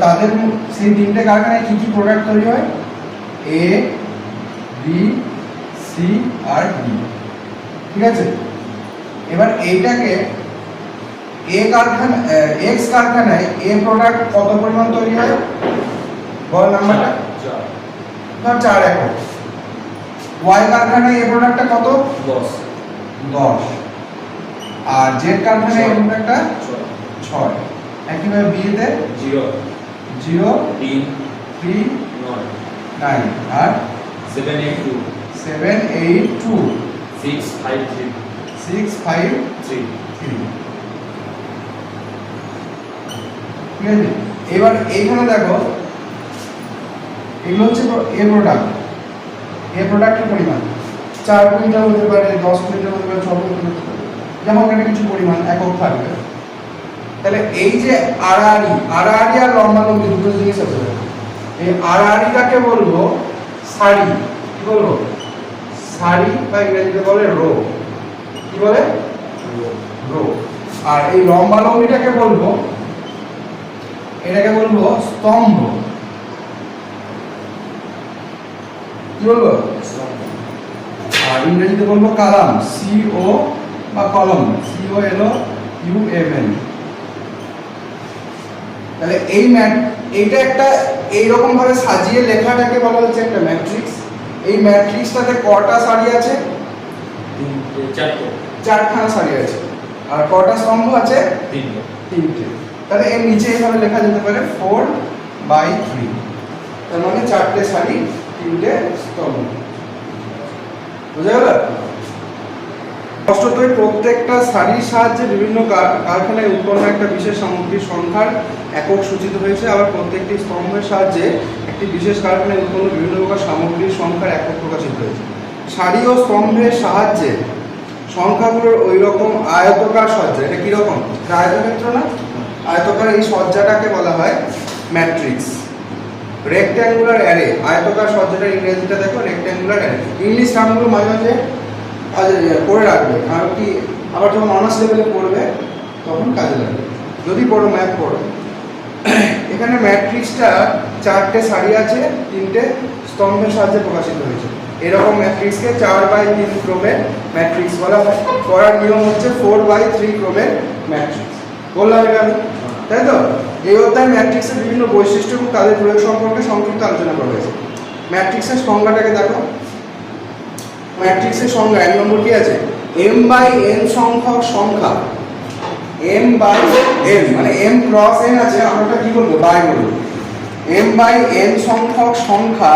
তাদের সেই তিনটে কারখানায় কি কি প্রোডাক্ট তৈরি হয়? এ, বি, সি আর ডি। ঠিক আছে, এবার এইটাকে এ কারখানা এক্স কারখানায় এ প্রোডাক্ট কত পরিমাণ তৈরি হয় বল নাম্বারটা? 4 একক। ওয়াই কারখানায় এ প্রোডাক্টটা কত? 10। আর জেড কারখানায় এ প্রোডাক্টটা 6। একইভাবে বি তে 0 3 9 আর 7 8 2 6 5 3 6 5 3 ঠিক আছে। এবার এইখানে দেখো এগুলো হচ্ছে এ প্রোডাক্টের পরিমাণ 4 কুইন্টাল হতে পারে, 10 কুইন্টাল হতে পারে, 6 কুইন্টাল হতে পারে, যেমন একটা কিছু পরিমাণ একক থাকবে। তাহলে এই যে আড়াআড়ি আর লম্বালম্বি দুটো জিনিস আছে, এই আড়াআড়িটাকে বলবো সারি। কি বলবো? সারি, বা ইংরেজিতে বলে রো। কি বলে? রো। আর এই লম্বালম্বিটাকে বলবো, এটাকে বলবো স্তম্ভ। কি বলবো? আর ইংরেজিতে বলবো কলাম, সিও বা কলম, COLUMN। তাহলে এইটা একটা এইরকম ভাবে সাজিয়ে লেখাটাকে বলা হচ্ছে একটা ম্যাট্রিক্স। এই ম্যাট্রিক্সটাতে কটা সারি আছে? 4খানা সারি আছে। আর কটা স্তম্ভ আছে? 3টে। তাহলে এর নিচে এইভাবে লেখা যেতে পারে 4/3। তার মানে 4টে সারি, 3টে স্তম্ভ। বুঝা গেল? স্পষ্টতই প্রত্যেকটা সারির সাহায্যে বিভিন্ন কারখানায় উৎপন্ন একটা বিশেষ সামগ্রীর সংখ্যার একক সূচিত হয়েছে। আবার প্রত্যেকটি স্তম্ভের সাহায্যে একটি বিশেষ কারখানায় উৎপন্ন বিভিন্ন প্রকার সামগ্রীর সংখ্যার একক প্রকাশিত হয়েছে। সারি ও স্তম্ভের সাহায্যে সংখ্যাগুলোর ওই রকম আয়তকার সজ্জা। এটা কিরকম? আয়তক্ষেত্র না? আয়তকার এই সজ্জাটাকে বলা হয় ম্যাট্রিক্স। রেক্ট্যাঙ্গুলার অ্যারে, আয়তকার সজ্জাটার ইংরেজিটা দেখো রেক্ট্যাঙ্গুলার অ্যারে। ইংলিশ টার্মগুলো মাঝে মাঝে পড়ে রাখবে, কারণ কি আবার যখন অনার্স লেভেলে পড়বে তখন কাজে লাগবে। যদি পড়ো ম্যাথ পড়ো। এখানে ম্যাট্রিক্সটা 4টে সারি আছে, 3টে স্তম্ভের সাহায্যে প্রকাশিত হয়েছে। এরকম ম্যাট্রিক্সকে 4/3 ক্রমের ম্যাট্রিক্স বলা হয়। পড়ার নিয়ম হচ্ছে 4/3 ক্রমের ম্যাট্রিক্স। বললাম এটা আমি, তাই তো? এই অধ্যায়ে ম্যাট্রিক্সের বিভিন্ন বৈশিষ্ট্য এবং তাদের প্রয়োগ সম্পর্কে সংক্ষিপ্ত আলোচনা করা হয়েছে। ম্যাট্রিক্সের সংজ্ঞাটাকে দেখো। ম্যাট্রিক্সের সংজ্ঞা 1 নম্বর কি আছে? m/n সংখ্যক সংখ্যা। m/n মানে m ক্রস n আছে, আমরা এটা কি বলবো? বাই বলবো। m/n সংখ্যক সংখ্যা,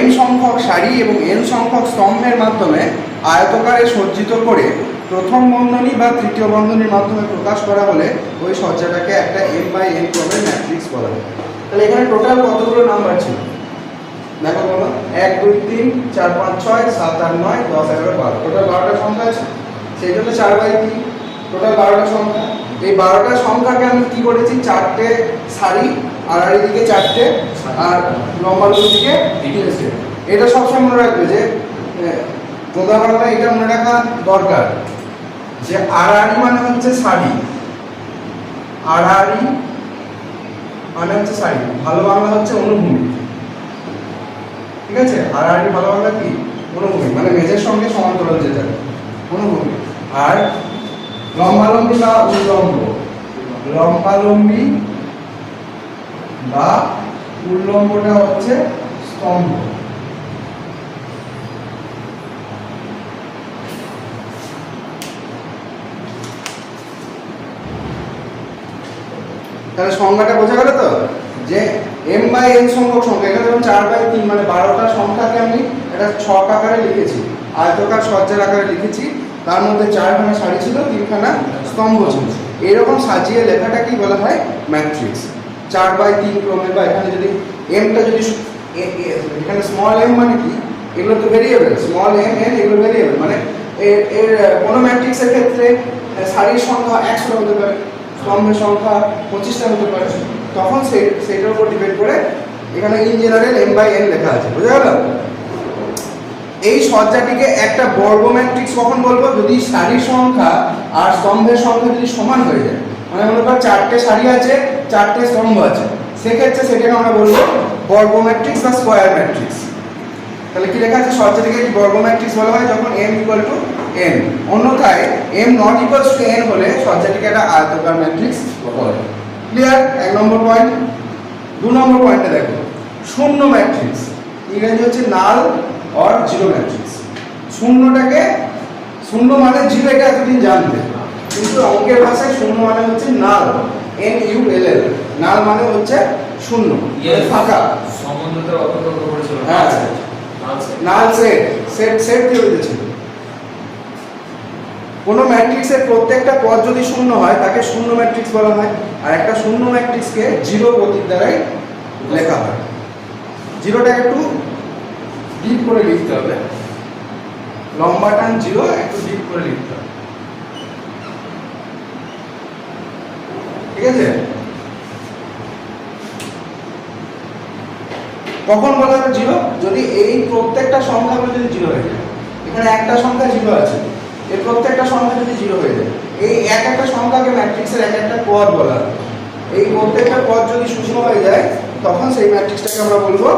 m সংখ্যক সারি এবং n সংখ্যক স্তম্ভের মাধ্যমে আয়তকারে সজ্জিত করে প্রথম বন্ধনী বা তৃতীয় বন্ধনীর মাধ্যমে প্রকাশ করা হলে ওই সজ্জাটাকে একটা m/n ক্রমের ম্যাট্রিক্স বলা হয়। তাহলে এখানে টোটাল কতগুলো নাম্বার ছিল দেখো বলো? 1 2 3 4 5 6 7 8 9 10 11 12। টোটাল 12টা সংখ্যা আছে, সেই জন্য 4/3 টোটাল 12টা সংখ্যা। এই 12টা সংখ্যাকে আমি কি করেছি? 4টে সারি, আড়াআড়ি দিকে 4টে আর লম্বালম্বি দিকে 3টে। এটা সবসময় মনে রাখবে যে প্রথম বাংলা এটা মনে রাখা দরকার যে আড়াআড়ি মানে হচ্ছে সারি, আড়াআড়ি মানে হচ্ছে সারি, ভালো বাংলা হচ্ছে অনুভূমি। ঠিক আছে? আড়াআড়ি ভালো বাংলা কি? অনুভূমি, মানে মেঝের সঙ্গে সমান্তরাল যেটা অনুভূমি। আর লম্বালম্বি বা উল্লম্ব, লম্বালম্বি বা উল্লম্বটা হচ্ছে স্তম্ভ। তাহলে সংখ্যাটা বোঝা গেল তো? যে m/n সংখ্যক সংখ্যা, এখানে যেমন 4/3 মানে 12টা সংখ্যাকে আমি এটা ছক আকারে লিখেছি, আয়তকার সজ্জার আকারে লিখেছি। তার মধ্যে 4খানা সারি ছিল, 3খানা স্তম্ভ ছিল। এরকম সাজিয়ে লেখাটা কি বলা হয়? ম্যাট্রিক্স। 4/3 ক্রমে, বা এখানে যদি mটা যদি এখানে স্মল m মানে কি? এগুলো তো ভেরিয়েবল, স্মল m n এগুলো ভেরিয়েবল। মানে এর কোনো ম্যাট্রিক্সের ক্ষেত্রে সারির সংখ্যা 100টা হতে পারে, স্তম্ভের সংখ্যা 25টা হতে পারে। তখন সেইটার উপর ডিপেন্ড করে এখানে ইন জেনারেল m/n লেখা আছে। বুঝা গেল? এই সজ্জাটিকে একটা বর্গ ম্যাট্রিক্স কখন বলবো? যদি সারির সংখ্যা আর স্তম্ভের সংখ্যা যদি সমান হয়ে যায়। মানে মনে কর চারটে সারি আছে, চারটে স্তম্ভ আছে, সেক্ষেত্রে সেটাকে আমরা বলবো বর্গ ম্যাট্রিক্স বা স্কয়ার ম্যাট্রিক্স। তাহলে কি লেখা আছে, সজ্জাটিকে একটি বর্গ ম্যাট্রিক্স বলা হয় যখন m ইকুয়াল টু n, অন্যথায় m not equals to n হলে সজ্জাটিকে একটা আয়তাকার ম্যাট্রিক্স বলে। ক্লিয়ার? এক নম্বর পয়েন্ট। দু নম্বর পয়েন্টে দেখো, শূন্য ম্যাট্রিক্স, ইংরেজি হচ্ছে নাল অর জিরো ম্যাট্রিক্স। শূন্যটাকে, শূন্য মানে জিরো, এটা এতদিন জানতে, কিন্তু অঙ্কের ভাষায় শূন্য মানে হচ্ছে নাল, NULL, নাল মানে হচ্ছে শূন্য, ফাঁকা। সম্বন্ধটা অতর্ক করেছিল। হ্যাঁ, নাল সেট, সেট থিওরিতে ছিল। কোনো ম্যাট্রিক্সের প্রত্যেকটা পদ যদি শূন্য হয় তাকে শূন্য ম্যাট্রিক্স বলা হয়, আর একটা শূন্য ম্যাট্রিক্সকে জিরো প্রতীক দ্বারাই লেখা হয়। জিরোটাকে একটু ডিপ করে লিখতে হবে, লম্বা টান জিরো একটু ডিপ করে লিখতে হবে, ঠিক আছে? কখন বলা হবে জিরো? যদি এই প্রত্যেকটা সংখ্যাগুলো যদি জিরো হয়ে যায়, এখানে একটা সংখ্যা জিরো আছে, এর প্রত্যেকটা সংখ্যা যদি জিরো হয়ে যায়, এই এক একটা সংখ্যাকে ম্যাট্রিক্সের এক একটা পদ বলা হয়। এই প্রত্যেকটা পদ যদি শূন্য হয়ে যায় তখন সেই ম্যাট্রিক্সটাকে আমরা বলবো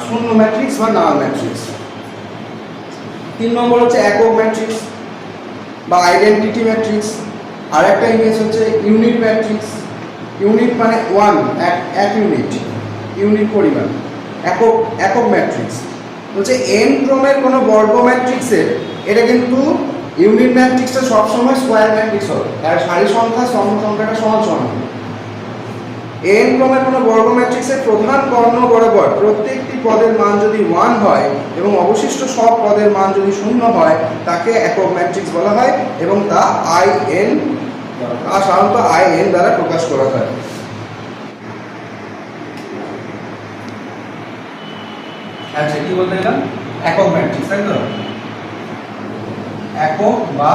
শূন্য ম্যাট্রিক্স বা নাল ম্যাট্রিক্স। 3 নম্বর হচ্ছে একক ম্যাট্রিক্স বা আইডেন্টিটি ম্যাট্রিক্স। আর একটা ইংরেজি হচ্ছে ইউনিট ম্যাট্রিক্স। ইউনিট মানে ওয়ান, এক ইউনিট, ইউনিট পরিমাণ। একক ম্যাট্রিক্স হচ্ছে n ক্রমের কোনো বর্গ ম্যাট্রিক্সের, এটা কিন্তু ইউনিট ম্যাট্রিক্সটা সবসময় স্কয়ার ম্যাট্রিক্স হবে, আর সারি সংখ্যা স্তম্ভ সংখ্যাটা সমান সমান হবে। n ক্রমের কোনো বর্গ ম্যাট্রিক্সের প্রধান কর্ণ বরাবর প্রত্যেকটি পদের মান যদি 1 হয় এবং অবশিষ্ট সব পদের মান যদি 0 হয় তাকে একক ম্যাট্রিক্স বলা হয়, এবং তা সাধারণত in দ্বারা প্রকাশ করা হয়। আচ্ছা, কি বলতে গেলাম? একক ম্যাট্রিক্স, তাই তো? একক বা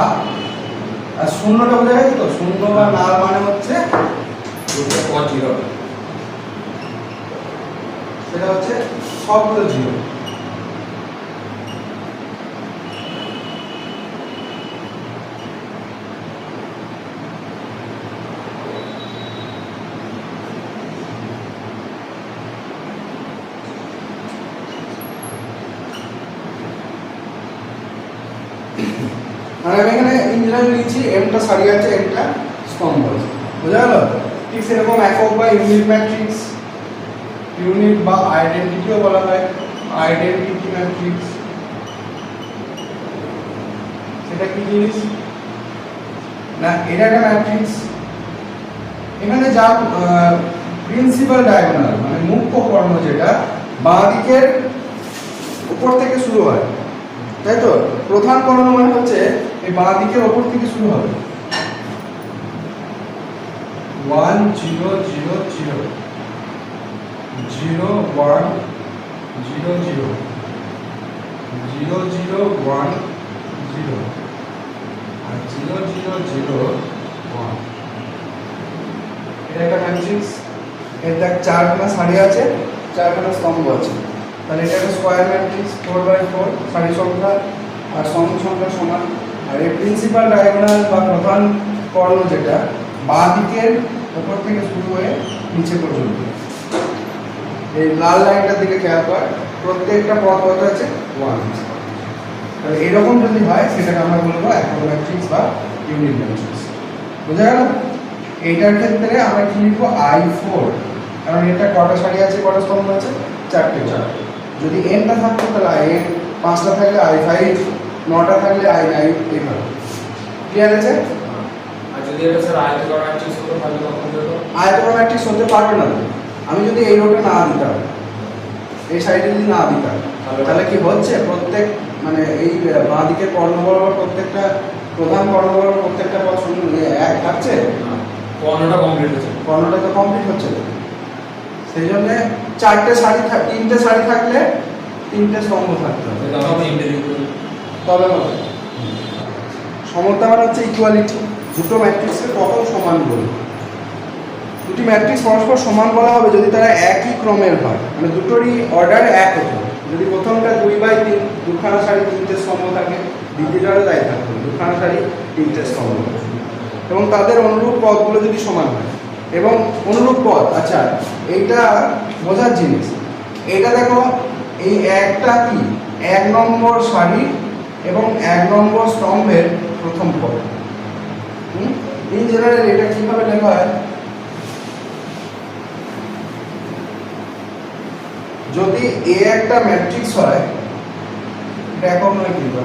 শূন্যটা বোঝা গেছে তো? শূন্য বা নাল মানে হচ্ছে সেটা হচ্ছে সবগুলো জিরো। মানে আমি এখানে ইঞ্জিনিয়ার লিখছি, এমটা সারি আছে, এমটা স্তম্ভ আছে, বোঝা গেল? ঠিক সেরকম একক বা ইউনিট ম্যাট্রিক্স, ইউনিট বা আইডেন্টিটিও বলা হয়, আইডেন্টিটি ম্যাট্রিক্স। সেটা কি জিনিস না, এটা একটা ম্যাট্রিক্স। এখানে যা প্রিন্সিপাল ডায়াগোনাল মানে মুখ্য কর্ণ যেটা বাঁ দিকের উপর থেকে শুরু হয়, তাই তো? প্রধান কর্ণ মানে হচ্ছে এই বাঁ দিকের উপর থেকে শুরু হবে, 1 0 0 0 0 1 0 0 0 0 1 0 আর 0 0 0 1। এটা একটা ম্যাট্রিক্স। এর দেখ চারখানা সারি আছে, চারখানা স্তম্ভ আছে, তাহলে এটা একটা স্কয়ার ম্যাট্রিক্স, 4/4 সারি সংখ্যা আর স্তম্ভ সংখ্যা সমান। আর এই প্রিন্সিপাল ডায়াগোনাল বা প্রধান কর্ণ যেটা বাঁ দিকের উপর থেকে শুরু হয়ে নিচে পর্যন্ত, এই লাল লাইনটার দিকে খেয়াল কর, প্রত্যেকটা পদ কত আছে? 1। তাহলে এরকম যদি হয় সেটাকে আমরা বলবো একক ম্যাট্রিক্স বা ইউনিট ম্যাট্রিক্স। বুঝা গেল? এইটার ক্ষেত্রে আমরা কি লিখবো? I4, কারণ এটা কটা সারি আছে, কটা স্তম্ভ আছে? 4টে। যদি nটা থাকতো তাহলে in, 5টা থাকলে I5, 9টা থাকলে I9, এইভাবে। ক্লিয়ার আছে? আর যদি এটা স্যার আয়তকার ম্যাট্রিক্স হতো তাহলে তখন হতো আয়তকার ম্যাট্রিক্স হতে পারবে না। আমি যদি এই রোটা না দিতাম, এই সাইডে যদি না দিতাম, তাহলে কি হচ্ছে? প্রত্যেক মানে এই বাঁ দিকের কর্ণ বরাবর প্রত্যেকটা প্রধান কর্ণ বরাবর প্রত্যেকটা পদ শূন্য এক থাকছে, কর্ণটা কমপ্লিট হচ্ছে, কর্ণটা তো কমপ্লিট হচ্ছে না। সেই জন্য 4টে সারি, 3টে সারি থাকলে 3টে স্তম্ভ থাকতে হবে, তবে হবে। সমতা মানে হচ্ছে ইকুয়ালিটি। দুটো ম্যাট্রিক্সকে কখন সমান বলবো? দুটি ম্যাট্রিক্স পরস্পর সমান বলা হবে যদি তারা একই ক্রমের হয়, মানে দুটোরই অর্ডার এক হতে হবে। যদি প্রথমটা 2/3, দুখানা সারি 3টে স্তম্ভ থাকে, দ্বিতীয়টারও তাই থাকবে, দুখানা সারি 3টে স্তম্ভ। এবং তাদের অনুরূপ পদগুলো যদি সমান হয় এবং অনুরূপ পদ, আচ্ছা এইটা বোঝার জিনিস। এটা দেখো এই একটা কি 1 নম্বর সারি এবং 1 নম্বর স্তম্ভের প্রথম পদ। ইন জেনারেল এটা কিভাবে লেখা হয়, যদি এ একটা ম্যাট্রিক্স হয়, এটা একক নয় কিন্তু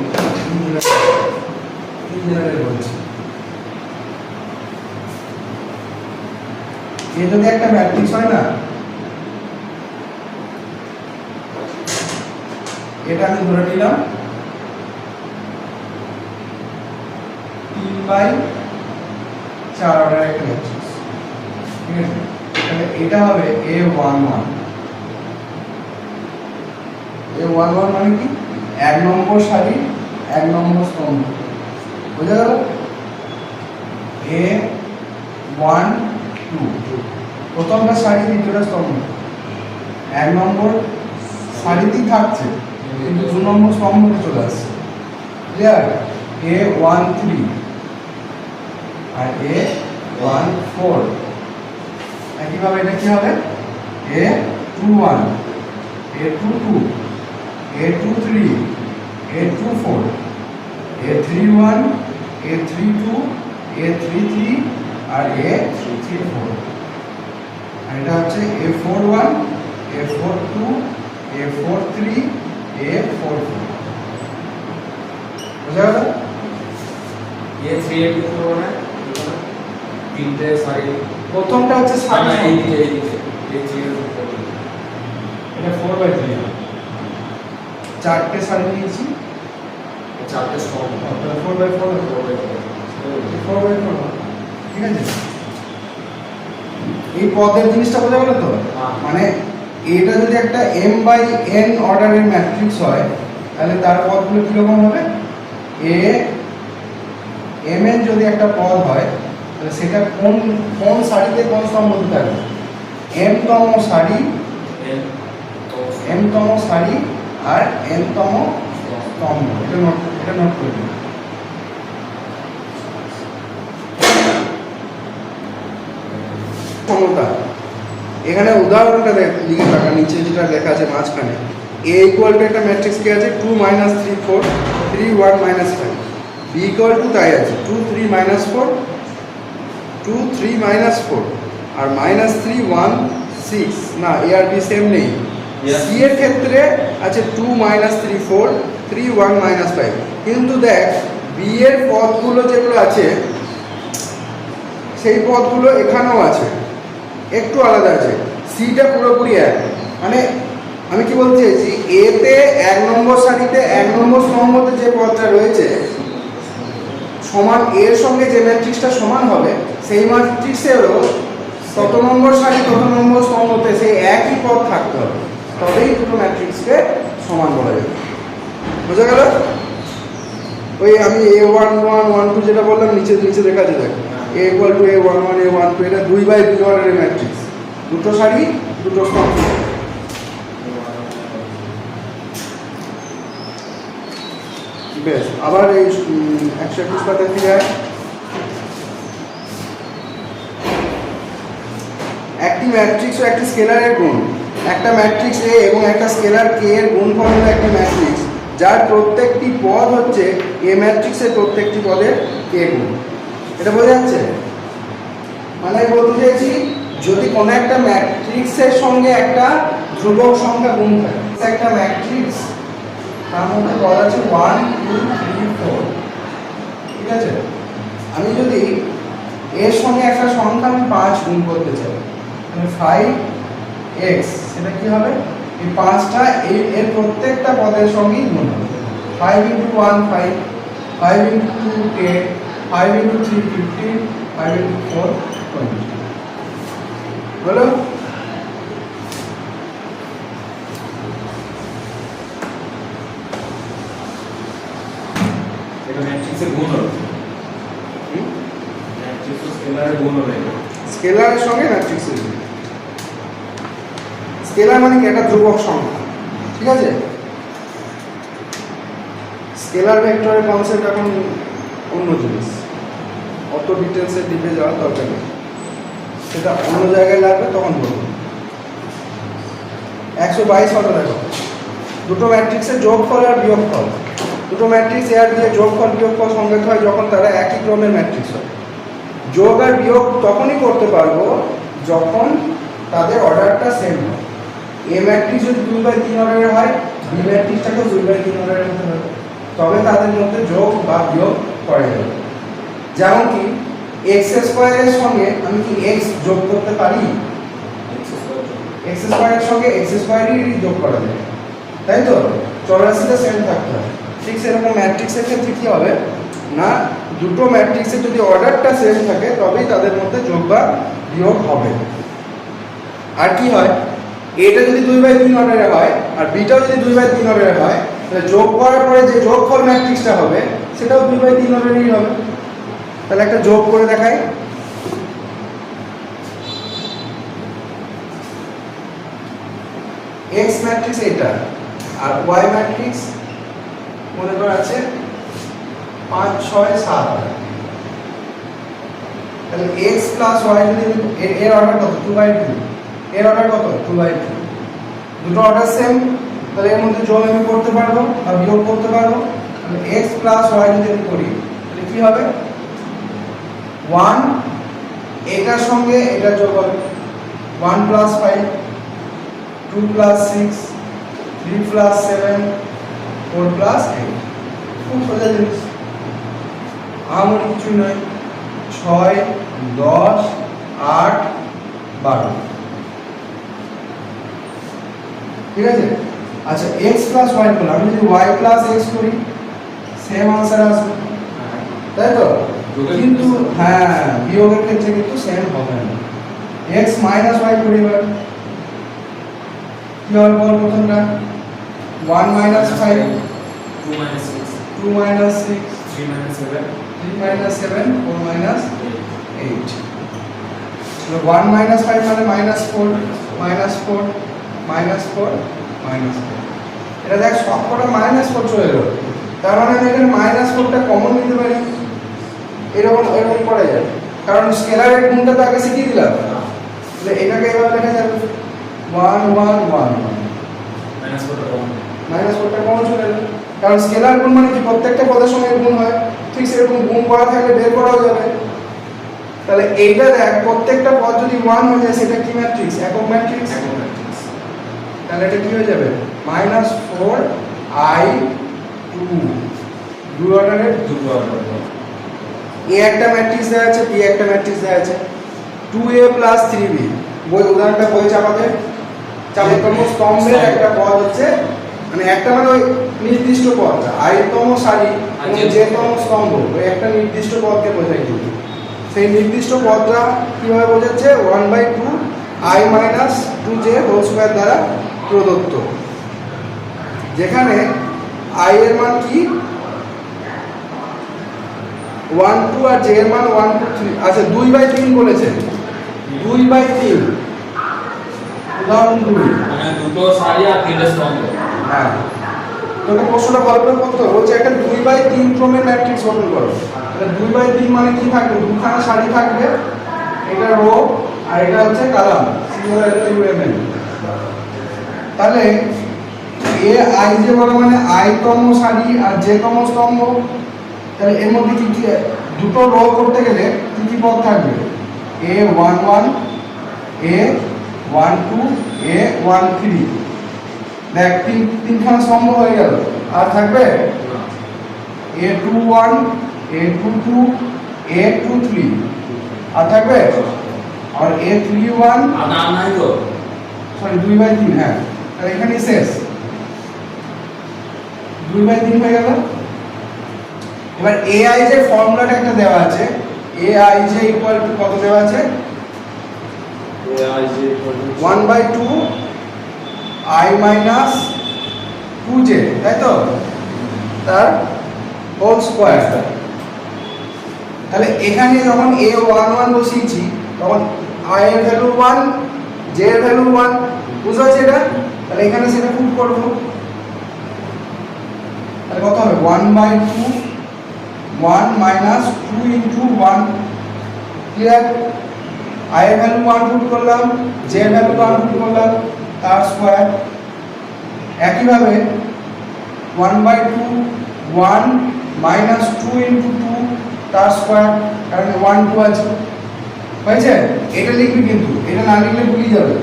ইন জেনারেল বলছি, এ যদি একটা ম্যাট্রিক্স হয় না, এটা আমি ধরে নিলাম 3/4 অর্ডারের একটা ম্যাট্রিক্স, ঠিক আছে? তাহলে এটা হবে A11। A11 মানে কি 1 নম্বর সারি 1 নম্বর স্তম্ভ, বোঝা গেল? A1 2 প্রথমটা সারি দ্বিতীয়টা স্তম্ভ, 1 নম্বর সারিতেই থাকছে কিন্তু 2 নম্বর স্তম্ভে চলে আসছে, ক্লিয়ার? A13 আর A14। একইভাবে এটা কি হবে A21 A22 A23 A24 A31 A32 A33 আর A34। আর এটা হচ্ছে A41 A42 A43 A44, বুঝা গেল? A3 A24 মানে তিনটে সারি, প্রথমটা হচ্ছে সারি, এইদিকে A3 এটা 4/3, চারটে সারি নিয়েছি, চারটে স্তম্ভ, 4/4, 4/4, ঠিক আছে? এই পদের জিনিসটা বোঝা গেল তো? মানে এটা যদি একটা m/n অর্ডারের ম্যাট্রিক্স হয় তাহলে তার পদগুলো কিরকম হবে? mn যদি একটা পদ হয় তাহলে সেটা কোন সারিতে কোন স্তম্ভতে থাকবে? m-তম সারি m-তম সারি আর n-তম স্তম্ভ। এটা নোট করে দিন। সমতা এখানে উদাহরণটা লিখে রাখা, নিচে যেটা লেখা আছে মাঝখানে, a ইকুয়াল টু একটা ম্যাট্রিক্স কি আছে 2 - 3 4 3 1 - 5, b ইকুয়াল টু তাই আছে 2 3 - 4 2 3 - 4 আর -3 1 6, না a আর b সেম নেই। c এর ক্ষেত্রে আছে 2 - 3 4 3 1 - 5, কিন্তু দেখ b এর পদগুলো যেগুলো আছে সেই পদগুলো এখানেও আছে, একটু আলাদা আছে। সিটা পুরোপুরি এক, মানে আমি কি বলতে চাইছি, এতে 1 নম্বর সারিতে 1 নম্বর স্তম্ভতে যে পদটা রয়েছে সমান এর সঙ্গে যে ম্যাট্রিক্সটা সমান হবে সেই ম্যাট্রিক্সেরও তত নম্বর সারি তত নম্বর স্তম্ভতে সেই একই পদ থাকতে হবে, তবেই দুটো ম্যাট্রিক্সকে সমান বলা যাবে। বোঝা গেল? ওই আমি A11 1 2 যেটা বললাম নিচে দেখা যায়, দেখ A equal to A11 A12, এটা 2/2 অর্ডারের ম্যাট্রিক্স, দুটো সারি দুটো স্তম্ভ। বেশ, আবার এই 121 পাতায় ফিরে আয়। একটি ম্যাট্রিক্স ও একটি স্কেলারের গুণ, একটা ম্যাট্রিক্স A এবং একটা স্কেলার K এর গুণফল হলো একটা ম্যাট্রিক্স যার প্রত্যেকটি পদ হচ্ছে A ম্যাট্রিক্সের প্রত্যেকটি পদের K গুণ। এটা বোঝা যাচ্ছে? মানে আমি বলতে চাইছি, যদি কোনো একটা ম্যাট্রিক্সের সঙ্গে একটা ধ্রুবক সংখ্যা গুণ থাকে, একটা ম্যাট্রিক্স তার মধ্যে পদ আছে 1 2 3 4, ঠিক আছে? আমি যদি এর সঙ্গে একটা সংখ্যা আমি 5 গুণ করতে চাই, তাহলে 5x, সেটা কি হবে? এই 5টা এর প্রত্যেকটা পদের সঙ্গেই গুণ হবে। 5 × 1 5, 5 × 2 10, 5 × 3 15, 5 × 4 20, হলো? এটা ম্যাট্রিক্সের গুণ হবে, ম্যাট্রিক্স ও স্কেলারের গুণ হবে। স্কেলারের সঙ্গে ম্যাট্রিক্সের গুণ। স্কেলার মানে কি? একটা ধ্রুবক সংখ্যা, ঠিক আছে? স্কেলার ভেক্টরের কনসেপ্ট এখন অন্য জিনিস, অত ডিটেলসে ডিপে যাওয়ার দরকার নেই, সেটা অন্য জায়গায় লাগবে তখন বলবো। 122 হলো দেখো, দুটো ম্যাট্রিক্সের যোগফল আর বিয়োগফল। দুটো ম্যাট্রিক্স এ আর বি এর যোগফল বিয়োগফল সংজ্ঞায়িত হয় যখন তারা একই ক্রমের ম্যাট্রিক্স হয়। যোগ আর বিয়োগ তখনই করতে পারবো যখন তাদের অর্ডারটা সেম হয়। এ ম্যাট্রিক্স যদি 2/3 অর্ডারের হয়, বি ম্যাট্রিক্সটাকে 2/3 অর্ডারের হতে হবে, তবে তাদের মধ্যে যোগ বা বিয়োগ করা যাবে। যেমন কি এক্স স্কোয়ারের সঙ্গে আমি কি এক্স যোগ করতে পারি? এক্স স্কোয়ারের সঙ্গে এক্স স্কোয়ারই যোগ করা যায়, তাই তো? চৌরাশিটা সেম থাকতে হবে। ঠিক সেরকম ম্যাট্রিক্সের ক্ষেত্রে কি হবে না, দুটো ম্যাট্রিক্সের যদি অর্ডারটা সেম থাকে তবেই তাদের মধ্যে যোগ বা বিয়োগ হবে। আর কি হয়, এটা যদি 2/3 অর্ডারে হয় আর বিটাও যদি 2/3 অর্ডারে হয়, তাহলে যোগ করার পরে যে যোগফল ম্যাট্রিক্সটা হবে সেটাও 2/3 অর্ডারেরই হবে। তাহলে একটা যোগ করে দেখাই। এক্স ম্যাট্রিক্স এটা আর ওয়াই ম্যাট্রিক্স মনে করা আছে 5 6 7। তাহলে x প্লাস y যদি এর অর্ডার কত? 2/2। এর অর্ডার কত? 2/2। দুটো অর্ডার সেম, তাহলে এর মধ্যে যোগ আমি করতে পারবো বা বিয়োগ করতে পারবো। তাহলে x প্লাস y যদি আমি করি তাহলে কি হবে? 1 এটার সঙ্গে এটা যোগ হবে 1 প্লাস 5, 2 প্লাস 6, 3 প্লাস 7, 4 প্লাস 8। খুব সোজা জিনিস, আমার কিছু নয়। 6 10 8 12, ঠিক আছে? আচ্ছা x প্লাস y করলাম, আমি যদি y প্লাস x করি সেম আনসার আসবে, তাই তো? কিন্তু হ্যাঁ, বিয়োগের ক্ষেত্রে কিন্তু সেম হবে না। x মাইনাস y করি এবার কি হবে বল? প্রথমটা 1 minus 5, 2 minus 6, 2 minus 6, 3 minus 7, 3 minus 7, 4 minus 8। 1 minus 5 মানে মাইনাস 4, মাইনাস 4, মাইনাস 4, মাইনাস 4। এটা দেখ সব কটা মাইনাস 4 চলে গেল, তার মানে আমি এখানে মাইনাস 4টা কমন নিতে পারি। এরকম এরকম করা যায়, কারণ স্কেলারের গুণটা তো আগে শিখিয়ে দিলাম। তাহলে এটাকে এভাবে লেখা যাবে 1 1 1 minus 4 কমন। মাইনাস 4টা কমন চলে গেল, কারণ স্কেলার গুণ মানে কি প্রত্যেকটা পদের সঙ্গে গুণ হয়। ঠিক সেরকম গুণ করা থাকলে বের করাও যাবে। তাহলে এইটা দেখ প্রত্যেকটা পদ যদি 1 হয়ে যায় সেটা কি ম্যাট্রিক্স? একক ম্যাট্রিক্স। তাহলে এটা কি হয়ে যাবে? -4i2, দুই অর্ডারের দুটো অর্ডার। এ একটা ম্যাট্রিক্স দেওয়া আছে, বি একটা ম্যাট্রিক্স দেওয়া আছে। 2a প্লাস 3b, বই উদাহরণটা বই চাপাতে চালিতম স্তম্ভের একটা পদ হচ্ছে, মানে একটা মানে ওই নির্দিষ্ট পদটা i তম সারি এবং j-তম স্তম্ভ, ওই একটা নির্দিষ্ট পদকে বোঝায়। কিন্তু সেই নির্দিষ্ট পদটা কিভাবে বোঝাচ্ছে? 1/2 i minus 2j whole square দ্বারা প্রদত্ত, যেখানে i এর মান কি 1 2 আর j এর মান 1 2 3। আচ্ছা 2/3 বলেছে, 2/3 উদাহরণ 2, মানে দুটো সারি আর তিনটে স্তম্ভ। হ্যাঁ তোকে প্রশ্নটা ভালো করে করতে হবে। বলছে একটা 2/3 ক্রমের ম্যাট্রিক্স গঠন করো। তাহলে 2/3 মানে কি থাকবে? দুখানা সারি থাকবে, এটা রো আর এটা হচ্ছে কলাম, COLUMN। তাহলে এ i j বলা মানে i-তম সারি আর j-তম স্তম্ভ। তাহলে এর মধ্যে কি কি দুটো রো করতে গেলে কি কি পদ থাকবে? a11, a12, a13। দেখ তিনখানা স্তম্ভ হয়ে গেল। আর থাকবে a21, a22, a23। আর থাকবে আর a31, আর নাম নাই তো? সরি 2/3। হ্যাঁ, তাহলে এখানে শেষ, 2/3 হয়ে গেল। এবার ai যে ফর্মুলাটা একটা দেওয়া আছে, ai j ইকুয়াল টু কত দেওয়া আছে? ai j equal to 1/2 i minus 2j, তাই তো? তার হোল স্কয়ার। তাহলে এখানে যখন a11 বসিয়েছি তখন i এর ভ্যালু 1, j এর ভ্যালু 1, বুঝতে পারছি এটা? তাহলে এখানে সেটা পুট করব। তাহলে কত হবে? 1/2 1 minus 2 into 1 ক্লিয়ার I এর ভ্যালু 1 পুট করলাম j এর ভ্যালু 1 পুট করলাম তার স্কয়ার একইভাবে 1/2 1 minus 2 into 2 তার স্কয়ার কারণ 1 2 আছে হয়েছে এটা লিখবি কিন্তু এটা না লিখলে ভুলে যাবে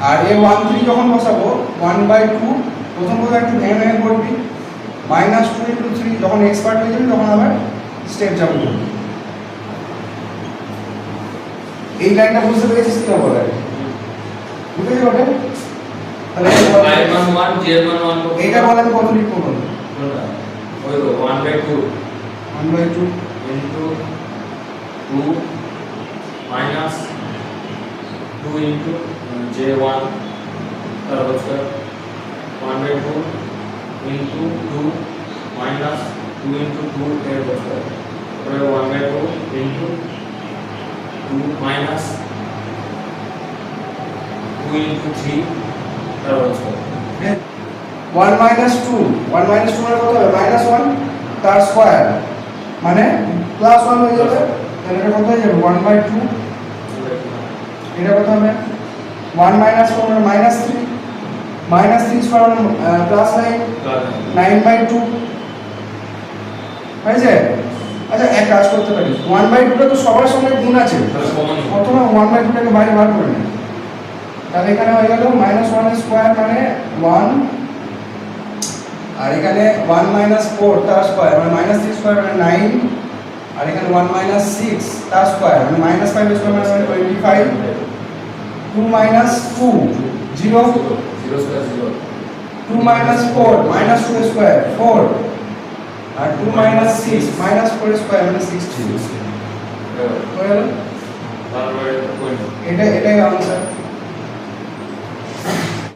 আর এই 1 3 যখন বসাবো 1/2 প্রথম কথা একটু ভেঙে ভেঙে করবি -2 into 3 যখন এক্সপার্ট হয়ে যাবে তখন আবার স্টেপ জাম্প করবি এই লাইনটা বুঝতে পেরেছিস কি বলে বুঝতে পারবে তাহলে I মান 1 j মান 1 এইটা বলেন কত লিখবো বলো ওই তো 1/2 1/2 into 2 minus 2 into j1 তার হচ্ছে 1/2 into 2 minus 2 into 2 এর হচ্ছে তারপরে 1/2 into 2 minus 2 into 3 তার হচ্ছে 1 minus 2 1 minus 2 এর কত হবে -1 তার স্কয়ার মানে +1 হয়ে যাবে তাহলে এটা কত হয়ে যাবে 1/2 এটা কত হবে 1 minus 4 মানে -3 -3 স্কয়ার মানে +9 9/2 হয়েছে আচ্ছা এক কাজ করতে পারি 1/2 টা তো সবার সঙ্গে গুণ আছে অথবা 1/2 টাকে বাইরে বার করে নে তাহলে এখানে হয়ে গেল -1 এর স্কয়ার মানে 1 আর এখানে 1 minus 4 তার স্কয়ার মানে -3 স্কয়ার মানে 9 আর এখানে 1 minus 6 তার স্কয়ার মানে -5 স্কয়ার মানে 25 2 minus 2 0 0 square 0 2 minus 4 minus 2 square 4 আর 2 minus 6 minus 4 স্কয়ার মানে 16 হয়ে গেল তারপরে এটাই আনসার